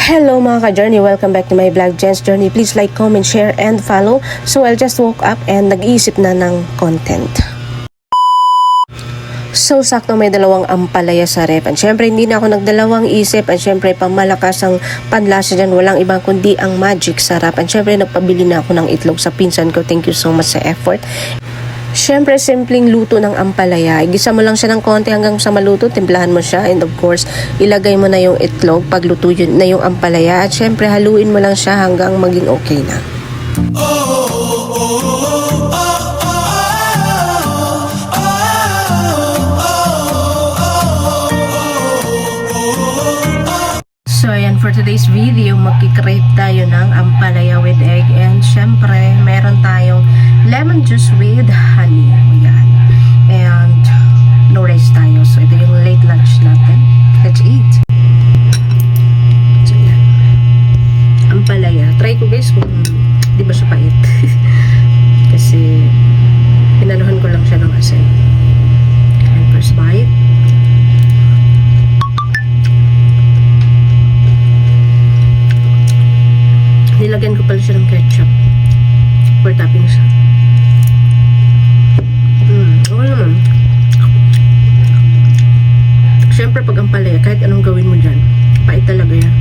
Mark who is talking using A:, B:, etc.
A: Hello mga ka-journey, welcome back to my vlog, Jen's Journey. Please like, comment, share, and follow. So I just woke up and nag-iisip na ng content. So sakto may dalawang ampalaya sa rep. And syempre hindi na ako nagdalawang isip. And syempre pamalakas ang panlasa dyan, walang ibang kundi ang magic sarap. And syempre nagpabili na ako ng itlog sa pinsan ko. Thank you so much sa effort. Syempre, simpleng luto ng ampalaya. Igisa mo lang siya ng konti hanggang sa maluto, timplahan mo siya, and of course, ilagay mo na yung itlog pag luto yun na yung ampalaya. At syempre, haluin mo lang siya hanggang maging okay na. So, ayan, for today's video, magkikrave tayo ng ampalaya with egg. And syempre, meron tayong lemon juice with honey. Ayan. And no rice tayo. So, ito yung late lunch natin. Let's eat. So, ayan. Ampalaya. Try ko guys kung di ba siya pait. Kasi, pinaluhan ko lang siya ng asin. And first bite. Nilagyan ko pala siya ng ketchup for toppings. Okay naman. Siyempre pag ampalaya, kahit anong gawin mo dyan, pait talaga yan.